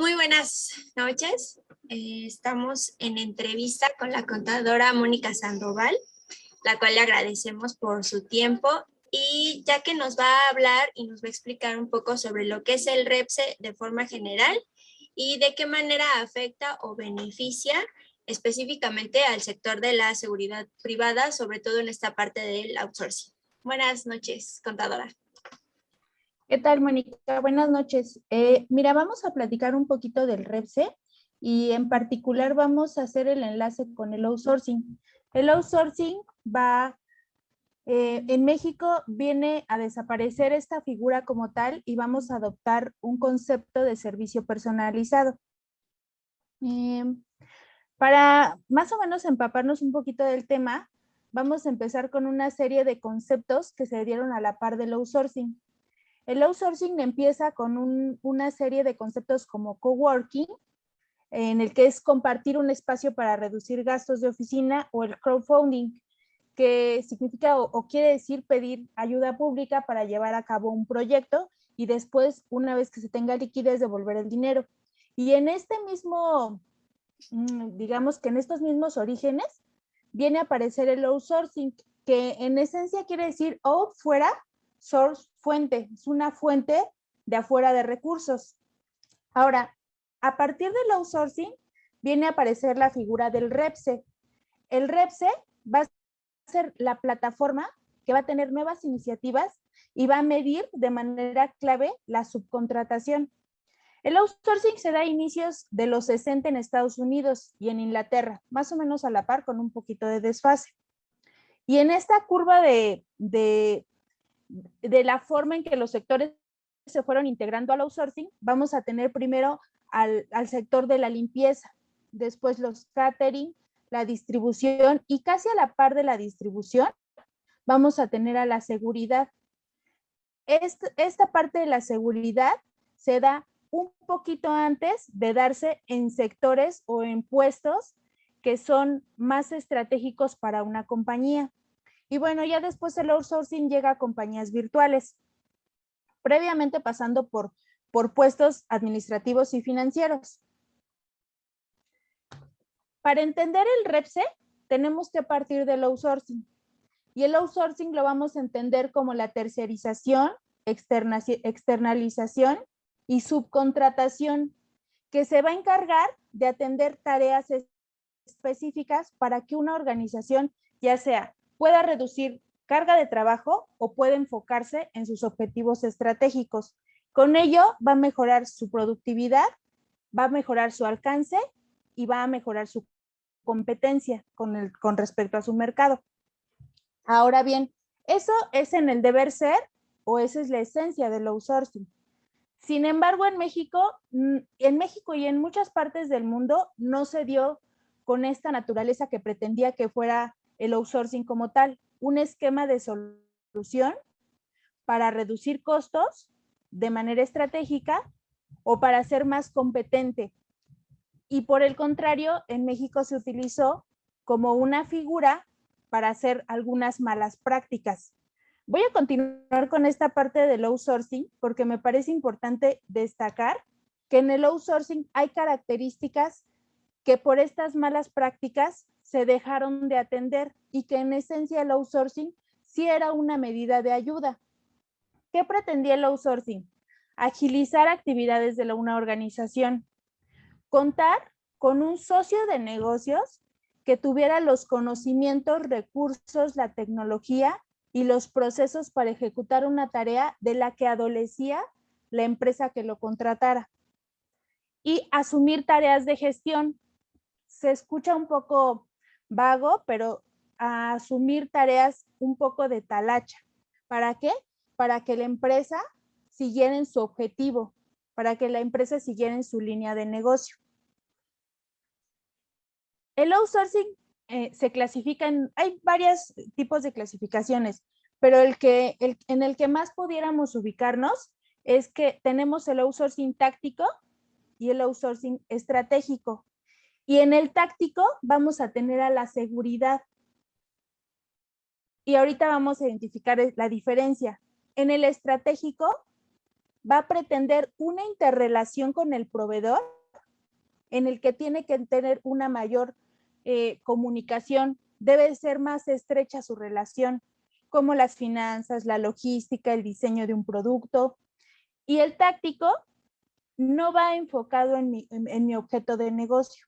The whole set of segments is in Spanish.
Muy buenas noches. Estamos en entrevista con la contadora Mónica Sandoval, la cual le agradecemos por su tiempo y ya que nos va a hablar y nos va a explicar un poco sobre lo que es el REPSE de forma general y de qué manera afecta o beneficia específicamente al sector de la seguridad privada, sobre todo en esta parte del outsourcing. Buenas noches, contadora. ¿Qué tal, Mónica? Buenas noches. Mira, vamos a platicar un poquito del REPSE y en particular vamos a hacer el enlace con el outsourcing. El outsourcing en México viene a desaparecer esta figura como tal y vamos a adoptar un concepto de servicio personalizado. Para más o menos empaparnos un poquito del tema, vamos a empezar con una serie de conceptos que se dieron a la par del outsourcing. El outsourcing empieza con una serie de conceptos como coworking, en el que es compartir un espacio para reducir gastos de oficina, o el crowdfunding, que significa o quiere decir pedir ayuda pública para llevar a cabo un proyecto y después, una vez que se tenga liquidez, devolver el dinero. Y en este mismo, digamos que en estos mismos orígenes, viene a aparecer el outsourcing, que en esencia quiere decir fuera, source, fuente, es una fuente de afuera de recursos. Ahora, a partir del outsourcing, viene a aparecer la figura del REPSE. El REPSE va a ser la plataforma que va a tener nuevas iniciativas y va a medir de manera clave la subcontratación. El outsourcing se da a inicios de los 60 en Estados Unidos y en Inglaterra, más o menos a la par, con un poquito de desfase. Y en esta curva de la forma en que los sectores se fueron integrando al outsourcing, vamos a tener primero al sector de la limpieza, después los catering, la distribución, y casi a la par de la distribución vamos a tener a la seguridad. Esta parte de la seguridad se da un poquito antes de darse en sectores o en puestos que son más estratégicos para una compañía. Y bueno, ya después el outsourcing llega a compañías virtuales, previamente pasando por puestos administrativos y financieros. Para entender el REPSE, tenemos que partir del outsourcing. Y el outsourcing lo vamos a entender como la terciarización, externalización y subcontratación, que se va a encargar de atender tareas específicas para que una organización, ya sea pueda reducir carga de trabajo o pueda enfocarse en sus objetivos estratégicos. Con ello va a mejorar su productividad, va a mejorar su alcance y va a mejorar su competencia con respecto a su mercado. Ahora bien, eso es en el deber ser, o esa es la esencia del outsourcing. Sin embargo, en México y en muchas partes del mundo no se dio con esta naturaleza que pretendía que fuera el outsourcing como tal, un esquema de solución para reducir costos de manera estratégica o para ser más competente. Y por el contrario, en México se utilizó como una figura para hacer algunas malas prácticas. Voy a continuar con esta parte del outsourcing porque me parece importante destacar que en el outsourcing hay características que por estas malas prácticas se dejaron de atender y que en esencia el outsourcing sí era una medida de ayuda. ¿Qué pretendía el outsourcing? Agilizar actividades de una organización, contar con un socio de negocios que tuviera los conocimientos, recursos, la tecnología y los procesos para ejecutar una tarea de la que adolecía la empresa que lo contratara. Y asumir tareas de gestión. Se escucha un poco vago, pero asumir tareas un poco de talacha. ¿Para qué? Para que la empresa siguiera en su objetivo, para que la empresa siguiera en su línea de negocio. El outsourcing se clasifica hay varios tipos de clasificaciones, pero en el que más pudiéramos ubicarnos es que tenemos el outsourcing táctico y el outsourcing estratégico. Y en el táctico vamos a tener a la seguridad. Y ahorita vamos a identificar la diferencia. En el estratégico va a pretender una interrelación con el proveedor en el que tiene que tener una mayor comunicación, debe ser más estrecha su relación, como las finanzas, la logística, el diseño de un producto. Y el táctico no va enfocado en mi objeto de negocio.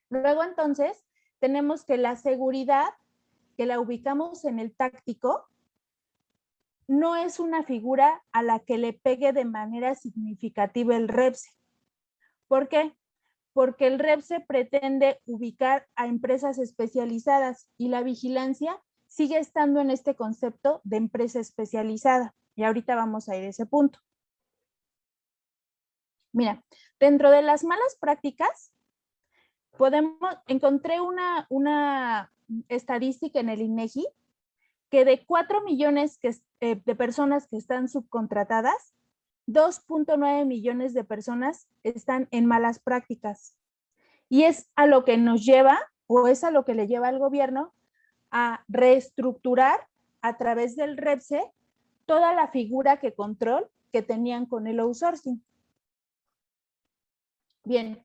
Luego entonces tenemos que la seguridad, que la ubicamos en el táctico, no es una figura a la que le pegue de manera significativa el REPSE. ¿Por qué? Porque el REPSE pretende ubicar a empresas especializadas y la vigilancia sigue estando en este concepto de empresa especializada. Y ahorita vamos a ir a ese punto. Mira, dentro de las malas prácticas, encontré una estadística en el INEGI que de 4 millones de personas que están subcontratadas, 2.9 millones de personas están en malas prácticas. Y es a lo que nos lleva, o es a lo que le lleva al gobierno, a reestructurar a través del REPSE toda la figura de control que tenían con el outsourcing. Bien,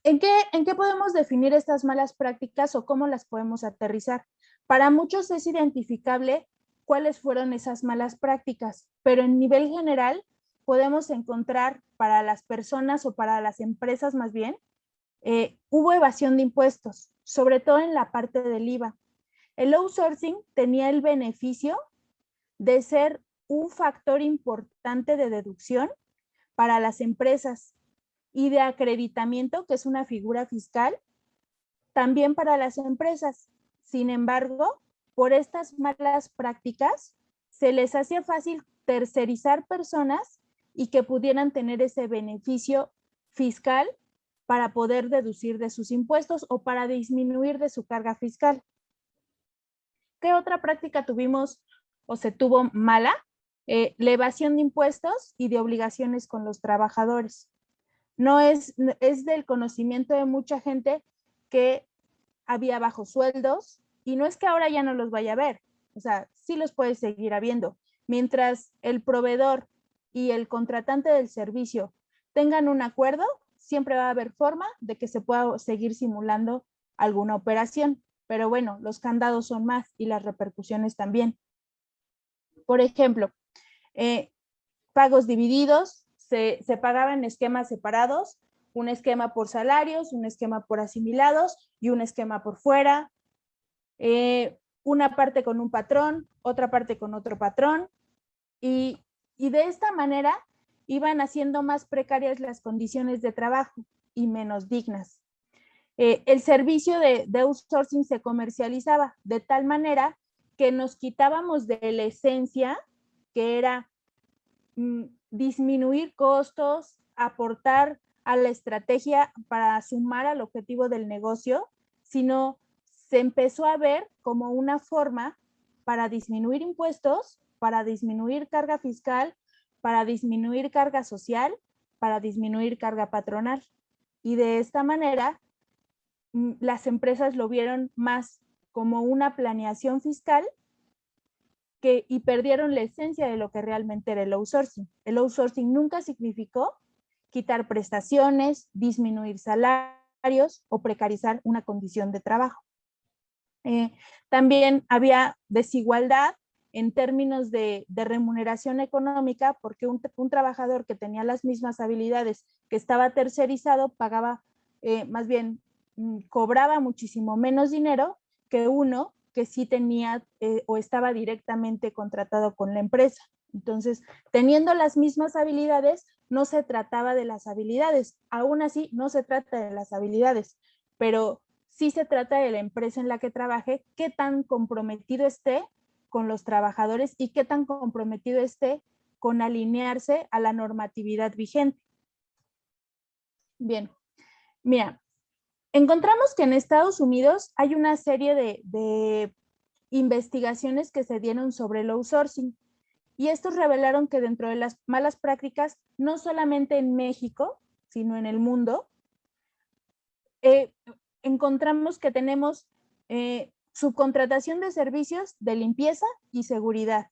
¿en qué podemos definir estas malas prácticas o cómo las podemos aterrizar? Para muchos es identificable cuáles fueron esas malas prácticas, pero en nivel general podemos encontrar para las personas o para las empresas más bien, hubo evasión de impuestos, sobre todo en la parte del IVA. El outsourcing tenía el beneficio de ser un factor importante de deducción para las empresas y de acreditamiento, que es una figura fiscal, también para las empresas. Sin embargo, por estas malas prácticas, se les hacía fácil tercerizar personas y que pudieran tener ese beneficio fiscal para poder deducir de sus impuestos o para disminuir de su carga fiscal. ¿Qué otra práctica tuvimos o se tuvo mala? La evasión de impuestos y de obligaciones con los trabajadores. No es del conocimiento de mucha gente que había bajos sueldos y no es que ahora ya no los vaya a ver, o sea, sí los puede seguir habiendo. Mientras el proveedor y el contratante del servicio tengan un acuerdo, siempre va a haber forma de que se pueda seguir simulando alguna operación. Pero bueno, los candados son más y las repercusiones también. Por ejemplo, pagos divididos, se pagaba en esquemas separados, un esquema por salarios, un esquema por asimilados y un esquema por fuera. Una parte con un patrón, otra parte con otro patrón. Y de esta manera iban haciendo más precarias las condiciones de trabajo y menos dignas. El servicio de outsourcing se comercializaba de tal manera que nos quitábamos de la esencia, que era disminuir costos, aportar a la estrategia para sumar al objetivo del negocio, sino se empezó a ver como una forma para disminuir impuestos, para disminuir carga fiscal, para disminuir carga social, para disminuir carga patronal. Y de esta manera, las empresas lo vieron más como una planeación fiscal y perdieron la esencia de lo que realmente era el outsourcing. El outsourcing nunca significó quitar prestaciones, disminuir salarios o precarizar una condición de trabajo. También había desigualdad en términos de remuneración económica, porque un trabajador que tenía las mismas habilidades, que estaba tercerizado, pagaba, más bien, cobraba muchísimo menos dinero que uno que sí tenía o estaba directamente contratado con la empresa. Entonces, teniendo las mismas habilidades, no se trataba de las habilidades. Aún así, no se trata de las habilidades, pero sí se trata de la empresa en la que trabaje, qué tan comprometido esté con los trabajadores y qué tan comprometido esté con alinearse a la normatividad vigente. Bien, mira, encontramos que en Estados Unidos hay una serie de investigaciones que se dieron sobre el outsourcing y estos revelaron que dentro de las malas prácticas, no solamente en México, sino en el mundo, encontramos que tenemos subcontratación de servicios de limpieza y seguridad,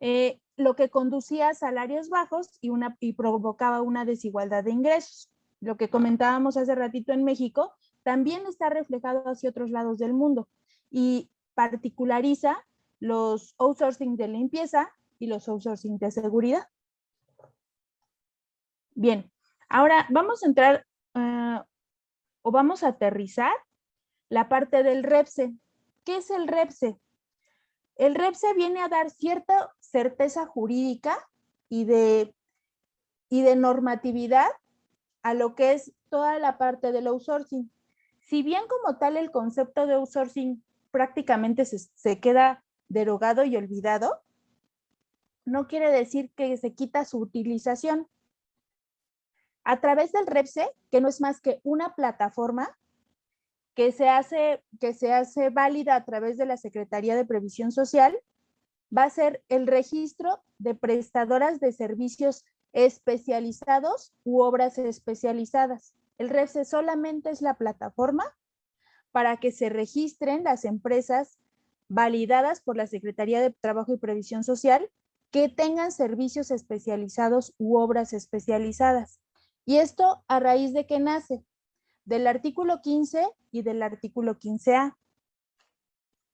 lo que conducía a salarios bajos y provocaba una desigualdad de ingresos. Lo que comentábamos hace ratito en México también está reflejado hacia otros lados del mundo y particulariza los outsourcing de limpieza y los outsourcing de seguridad. Bien, ahora vamos a entrar o vamos a aterrizar la parte del REPSE. ¿Qué es el REPSE? El REPSE viene a dar cierta certeza jurídica y de normatividad a lo que es toda la parte del outsourcing. Si bien como tal el concepto de outsourcing prácticamente se queda derogado y olvidado, no quiere decir que se quita su utilización. A través del REPSE, que no es más que una plataforma que se hace válida a través de la Secretaría de Previsión Social, va a ser el registro de prestadoras de servicios especializados u obras especializadas. El REPSE solamente es la plataforma para que se registren las empresas validadas por la Secretaría de Trabajo y Previsión Social que tengan servicios especializados u obras especializadas. ¿Y esto a raíz de qué nace? Del artículo 15 y del artículo 15A.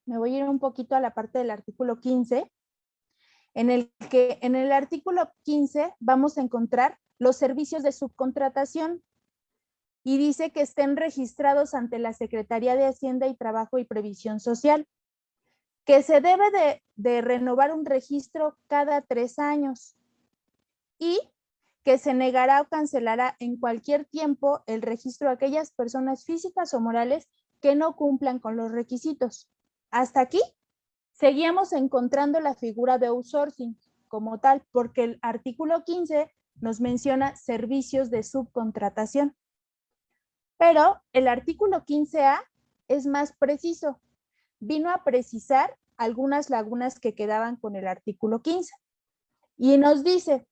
Me voy a ir un poquito a la parte del artículo 15, en el que en el artículo 15 vamos a encontrar los servicios de subcontratación y dice que estén registrados ante la Secretaría de Hacienda y Trabajo y Previsión Social, que se debe de renovar un registro cada 3 años y que se negará o cancelará en cualquier tiempo el registro de aquellas personas físicas o morales que no cumplan con los requisitos. Hasta aquí seguíamos encontrando la figura de outsourcing como tal, porque el artículo 15 nos menciona servicios de subcontratación. Pero el artículo 15A es más preciso. Vino a precisar algunas lagunas que quedaban con el artículo 15. Y nos dice,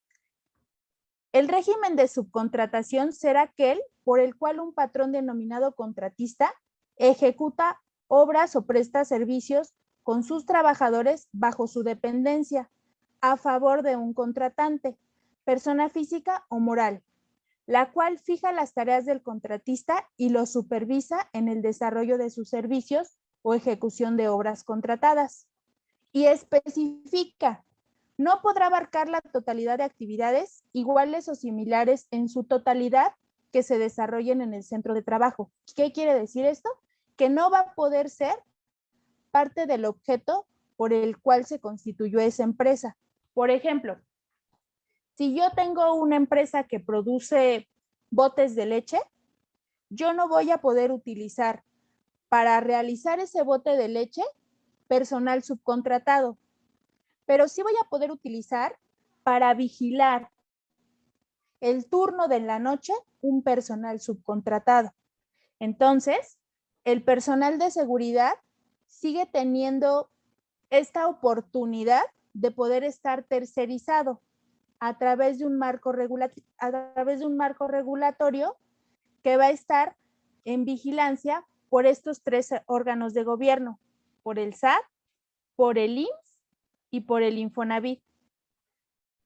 el régimen de subcontratación será aquel por el cual un patrón denominado contratista ejecuta obras o presta servicios con sus trabajadores bajo su dependencia a favor de un contratante, persona física o moral, la cual fija las tareas del contratista y lo supervisa en el desarrollo de sus servicios o ejecución de obras contratadas. Y especifica, no podrá abarcar la totalidad de actividades iguales o similares en su totalidad que se desarrollen en el centro de trabajo. ¿Qué quiere decir esto? Que no va a poder ser parte del objeto por el cual se constituyó esa empresa. Por ejemplo, si yo tengo una empresa que produce botes de leche, yo no voy a poder utilizar para realizar ese bote de leche personal subcontratado, pero sí voy a poder utilizar para vigilar el turno de la noche un personal subcontratado. Entonces, el personal de seguridad sigue teniendo esta oportunidad de poder estar tercerizado a través de un marco regulatorio que va a estar en vigilancia por estos 3 órganos de gobierno, por el SAT, por el IMSS y por el Infonavit.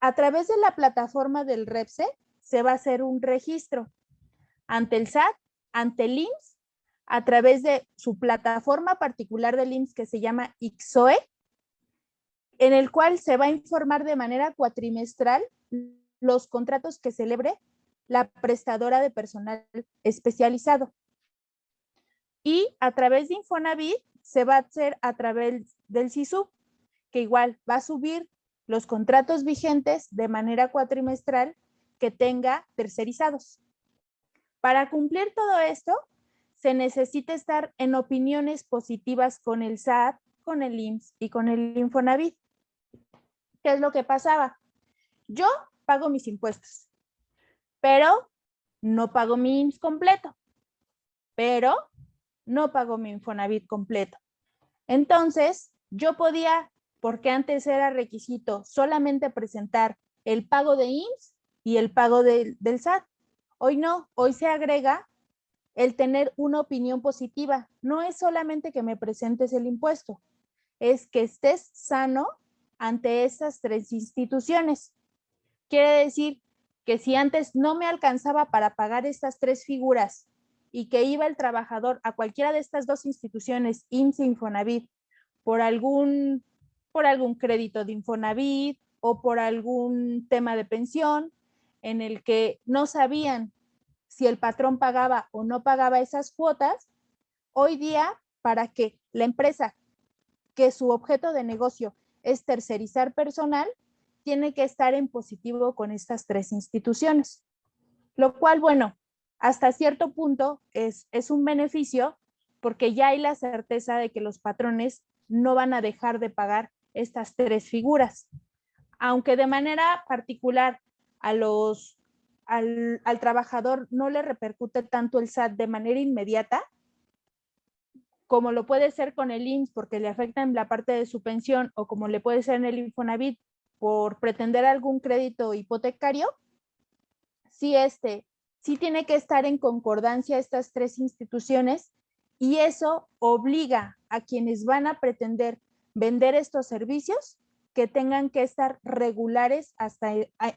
A través de la plataforma del REPSE se va a hacer un registro ante el SAT, ante el IMSS, a través de su plataforma particular del IMSS que se llama IXOE, en el cual se va a informar de manera cuatrimestral los contratos que celebre la prestadora de personal especializado. Y a través de Infonavit se va a hacer a través del SISUB, que igual va a subir los contratos vigentes de manera cuatrimestral que tenga tercerizados. Para cumplir todo esto, se necesita estar en opiniones positivas con el SAT, con el IMSS y con el Infonavit. ¿Qué es lo que pasaba? Yo pago mis impuestos, pero no pago mi IMSS completo, pero no pago mi Infonavit completo. Entonces, yo podía, porque antes era requisito solamente presentar el pago de IMSS y el pago del SAT. Hoy no, hoy se agrega el tener una opinión positiva. No es solamente que me presentes el impuesto, es que estés sano ante estas tres instituciones. Quiere decir que si antes no me alcanzaba para pagar estas tres figuras y que iba el trabajador a cualquiera de estas dos instituciones, IMSS e Infonavit, por algún crédito de Infonavit o por algún tema de pensión en el que no sabían si el patrón pagaba o no pagaba esas cuotas, hoy día, para que la empresa, que su objeto de negocio es tercerizar personal, tiene que estar en positivo con estas tres instituciones. Lo cual, bueno, hasta cierto punto es un beneficio porque ya hay la certeza de que los patrones no van a dejar de pagar estas tres figuras. Aunque de manera particular al trabajador no le repercute tanto el SAT de manera inmediata, como lo puede ser con el IMSS porque le afecta en la parte de su pensión, o como le puede ser en el Infonavit por pretender algún crédito hipotecario, sí tiene que estar en concordancia estas tres instituciones, y eso obliga a quienes van a pretender vender estos servicios que tengan que estar regulares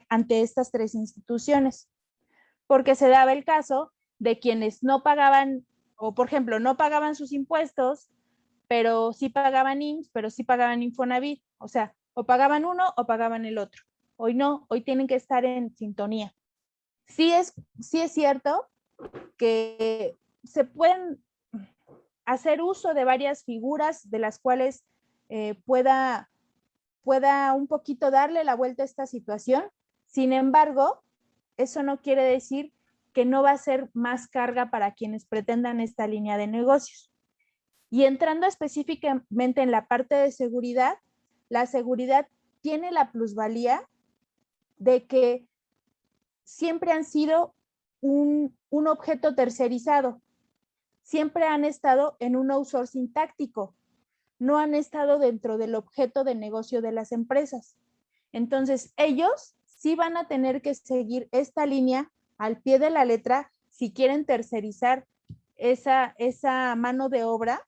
ante estas tres instituciones, porque se daba el caso de quienes no pagaban, o por ejemplo, no pagaban sus impuestos, pero sí pagaban IMSS, pero sí pagaban Infonavit, o sea, o pagaban uno o pagaban el otro. Hoy no, hoy tienen que estar en sintonía. Sí es cierto que se pueden hacer uso de varias figuras de las cuales pueda un poquito darle la vuelta a esta situación. Sin embargo, eso no quiere decir que no va a ser más carga para quienes pretendan esta línea de negocios. Y entrando específicamente en la parte de seguridad, la seguridad tiene la plusvalía de que siempre han sido un objeto tercerizado, siempre han estado en un outsourcing táctico, no han estado dentro del objeto de negocio de las empresas. Entonces, ellos sí van a tener que seguir esta línea al pie de la letra si quieren tercerizar esa mano de obra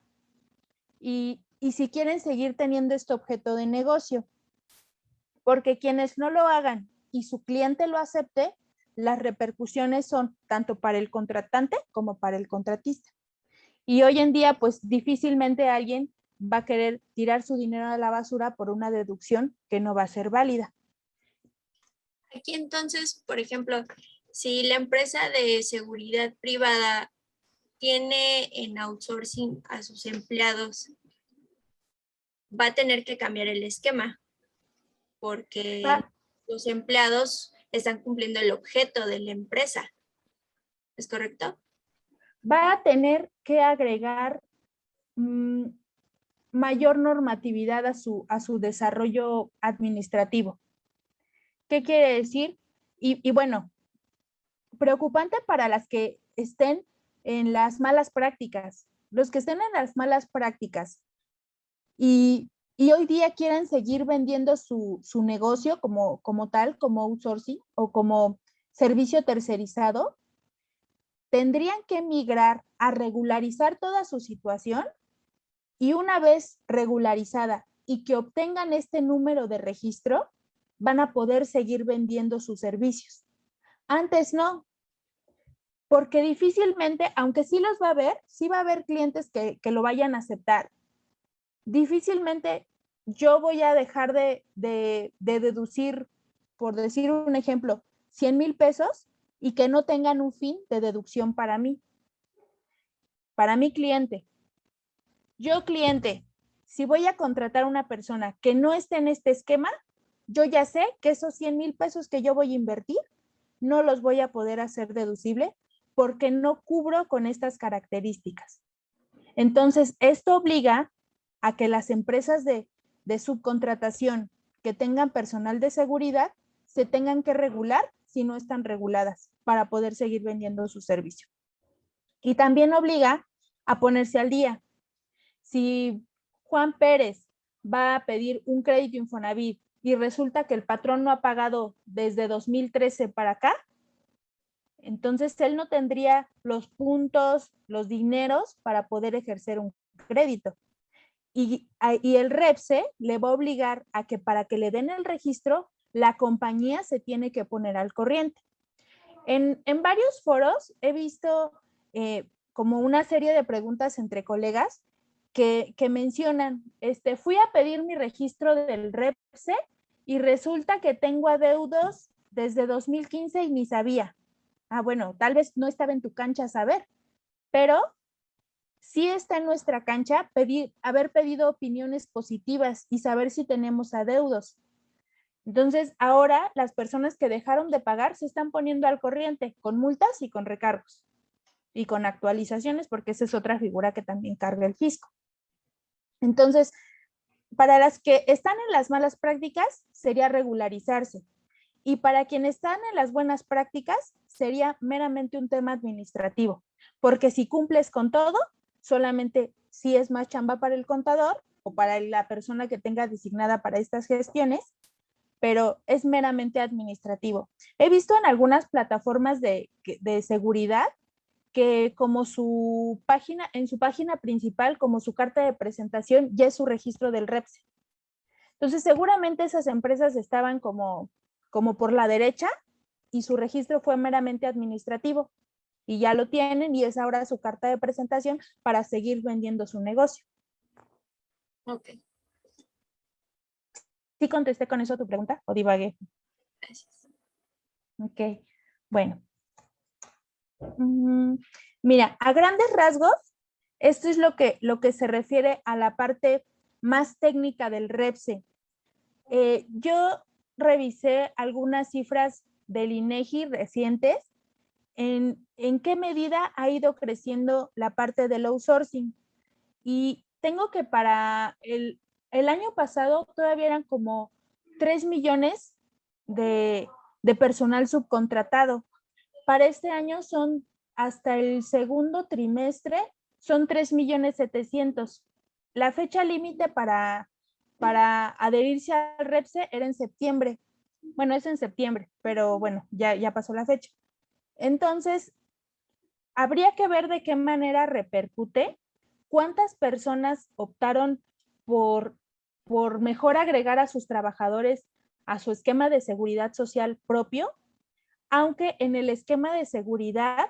y si quieren seguir teniendo este objeto de negocio. Porque quienes no lo hagan y su cliente lo acepte, las repercusiones son tanto para el contratante como para el contratista. Y hoy en día, pues difícilmente alguien va a querer tirar su dinero a la basura por una deducción que no va a ser válida. Aquí entonces, por ejemplo, si la empresa de seguridad privada tiene en outsourcing a sus empleados, va a tener que cambiar el esquema porque los empleados están cumpliendo el objeto de la empresa. ¿Es correcto? Va a tener que agregar mayor normatividad a su desarrollo administrativo. ¿Qué quiere decir? Y bueno, preocupante para las que estén en las malas prácticas, los que estén en las malas prácticas y hoy día quieren seguir vendiendo su negocio como tal, como outsourcing o como servicio tercerizado, tendrían que migrar a regularizar toda su situación, y una vez regularizada y que obtengan este número de registro, van a poder seguir vendiendo sus servicios. Antes no, porque difícilmente, aunque sí los va a haber, sí va a haber clientes que lo vayan a aceptar. Difícilmente yo voy a dejar de deducir, por decir un ejemplo, 100,000 pesos y que no tengan un fin de deducción para mí cliente. Yo cliente, si voy a contratar a una persona que no esté en este esquema, yo ya sé que esos 100,000 pesos que yo voy a invertir no los voy a poder hacer deducible porque no cubro con estas características. Entonces, esto obliga a que las empresas de subcontratación que tengan personal de seguridad se tengan que regular si no están reguladas para poder seguir vendiendo su servicio. Y también obliga a ponerse al día. Si Juan Pérez va a pedir un crédito Infonavit y resulta que el patrón no ha pagado desde 2013 para acá, entonces él no tendría los puntos, los dineros para poder ejercer un crédito. y el REPSE le va a obligar a que para que le den el registro, la compañía se tiene que poner al corriente. En varios foros he visto como una serie de preguntas entre colegas que mencionan, fui a pedir mi registro del REPSE y resulta que tengo adeudos desde 2015 y ni sabía. Ah, bueno, tal vez no estaba en tu cancha saber, pero sí está en nuestra cancha haber pedido opiniones positivas y saber si tenemos adeudos. Entonces, ahora las personas que dejaron de pagar se están poniendo al corriente con multas y con recargos y con actualizaciones, porque esa es otra figura que también carga el fisco. Entonces, para las que están en las malas prácticas, sería regularizarse. Y para quienes están en las buenas prácticas, sería meramente un tema administrativo, porque si cumples con todo, solamente si es más chamba para el contador o para la persona que tenga designada para estas gestiones, pero es meramente administrativo. He visto en algunas plataformas de seguridad que como en su página principal, como su carta de presentación, ya es su registro del REPSE. Entonces, seguramente esas empresas estaban como por la derecha y su registro fue meramente administrativo y ya lo tienen y es ahora su carta de presentación para seguir vendiendo su negocio. Ok, ¿Sí contesté con eso tu pregunta o divagué? gracias. Ok, bueno. Mira, a grandes rasgos, esto es lo que se refiere a la parte más técnica del REPSE. Yo revisé algunas cifras del INEGI recientes en qué medida ha ido creciendo la parte del outsourcing. Y tengo que para el año pasado todavía eran como 3 millones de personal subcontratado. Para este año son, hasta el segundo trimestre, son 3.700.000. La fecha límite para adherirse al REPSE era en septiembre. Bueno, es en septiembre, pero bueno, ya pasó la fecha. Entonces, habría que ver de qué manera repercute, cuántas personas optaron por mejor agregar a sus trabajadores a su esquema de seguridad social propio, aunque en el esquema de seguridad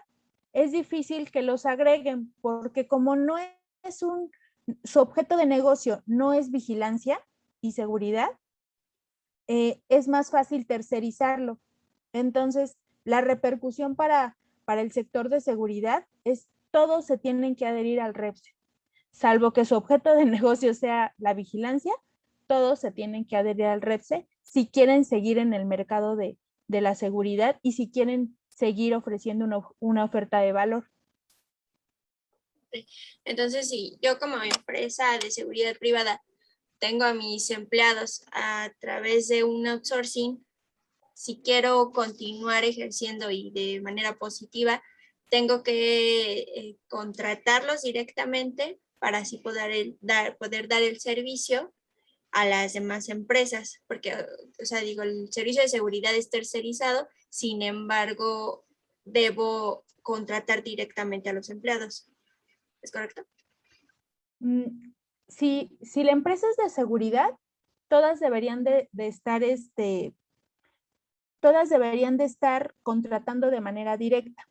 es difícil que los agreguen, porque como no es su objeto de negocio no es vigilancia y seguridad, es más fácil tercerizarlo. Entonces, la repercusión para el sector de seguridad es todos se tienen que adherir al REPSE, salvo que su objeto de negocio sea la vigilancia, todos se tienen que adherir al REPSE si quieren seguir en el mercado de la seguridad y si quieren seguir ofreciendo una oferta de valor. Entonces, si yo como empresa de seguridad privada tengo a mis empleados a través de un outsourcing, si quiero continuar ejerciendo y de manera positiva, tengo que contratarlos directamente para así poder dar el servicio a las demás empresas, porque, o sea, digo, el servicio de seguridad es tercerizado, sin embargo, debo contratar directamente a los empleados. ¿Es correcto? Si la empresa es de seguridad, todas deberían de estar todas deberían de estar contratando de manera directa.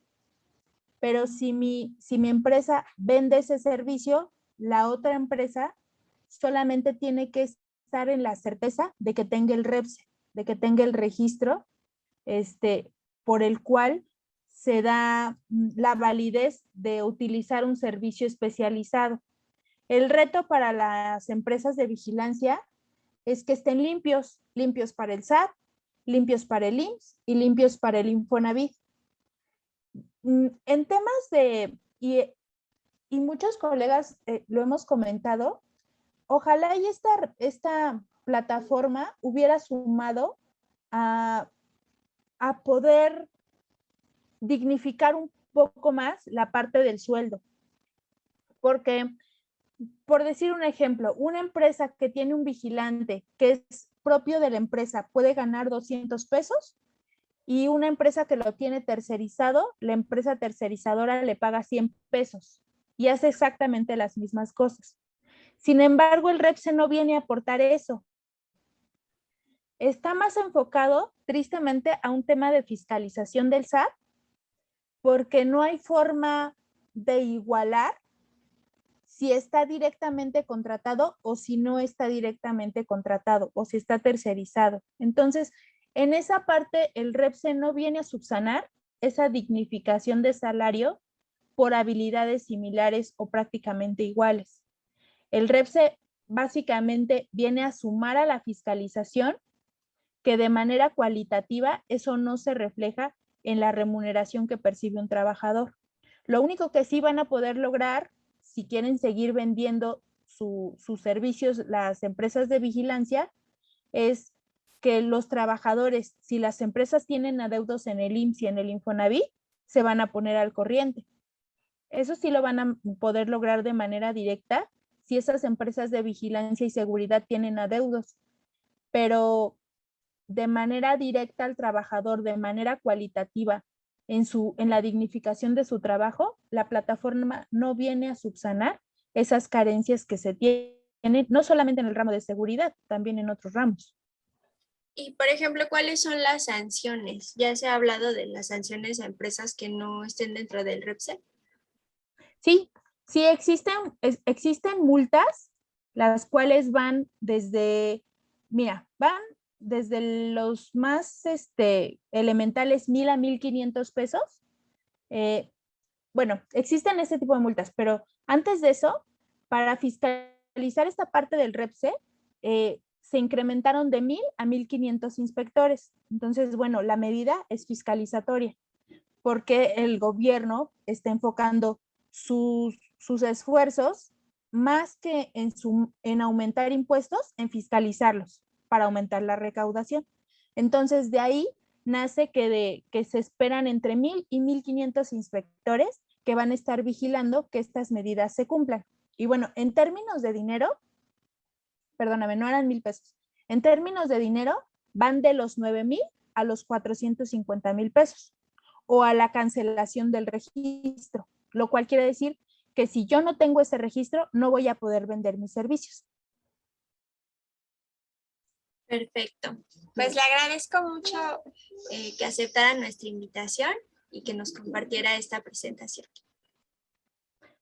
Pero si mi empresa vende ese servicio, la otra empresa solamente tiene que estar en la certeza de que tenga el REPSE, de que tenga el registro por el cual se da la validez de utilizar un servicio especializado. El reto para las empresas de vigilancia es que estén limpios para el SAT, limpios para el IMSS y limpios para el Infonavit. En temas y muchos colegas lo hemos comentado, ojalá y esta plataforma hubiera sumado a poder dignificar un poco más la parte del sueldo. Porque, por decir un ejemplo, una empresa que tiene un vigilante que es propio de la empresa puede ganar 200 pesos y una empresa que lo tiene tercerizado, la empresa tercerizadora le paga 100 pesos y hace exactamente las mismas cosas. Sin embargo, el REPSE no viene a aportar eso. Está más enfocado, tristemente, a un tema de fiscalización del SAT, porque no hay forma de igualar si está directamente contratado o si no está directamente contratado o si está tercerizado. Entonces, en esa parte, el REPSE no viene a subsanar esa dignificación de salario por habilidades similares o prácticamente iguales. El REPSE básicamente viene a sumar a la fiscalización que de manera cualitativa eso no se refleja en la remuneración que percibe un trabajador. Lo único que sí van a poder lograr, si quieren seguir vendiendo sus servicios las empresas de vigilancia, es que los trabajadores, si las empresas tienen adeudos en el IMSS y en el Infonavit, se van a poner al corriente. Eso sí lo van a poder lograr de manera directa si esas empresas de vigilancia y seguridad tienen adeudos. Pero de manera directa al trabajador, de manera cualitativa, en la dignificación de su trabajo, la plataforma no viene a subsanar esas carencias que se tienen, no solamente en el ramo de seguridad, también en otros ramos. Y, por ejemplo, ¿cuáles son las sanciones? Ya se ha hablado de las sanciones a empresas que no estén dentro del REPSE. Sí, sí existen multas, las cuales van desde, mira, van desde los más elementales 1,000 a 1,500 pesos. Bueno, existen ese tipo de multas, pero antes de eso, para fiscalizar esta parte del REPSE, se incrementaron de 1,000 a 1,500 inspectores. Entonces, bueno, la medida es fiscalizatoria, porque el gobierno está enfocando sus esfuerzos más que en aumentar impuestos, en fiscalizarlos para aumentar la recaudación. Entonces, de ahí nace que se esperan entre 1,000 y 1,500 inspectores que van a estar vigilando que estas medidas se cumplan. Y bueno, en términos de dinero, perdóname, no eran 1,000 pesos. En términos de dinero, van de los 9,000 a los 450,000 pesos o a la cancelación del registro, lo cual quiere decir que si yo no tengo ese registro, no voy a poder vender mis servicios. Perfecto. Pues le agradezco mucho que aceptara nuestra invitación y que nos compartiera esta presentación.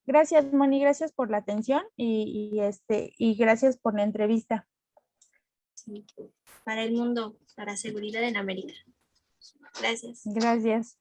Gracias, Moni, gracias por la atención y gracias por la entrevista. Sí, para el mundo, para seguridad en América. Gracias. Gracias.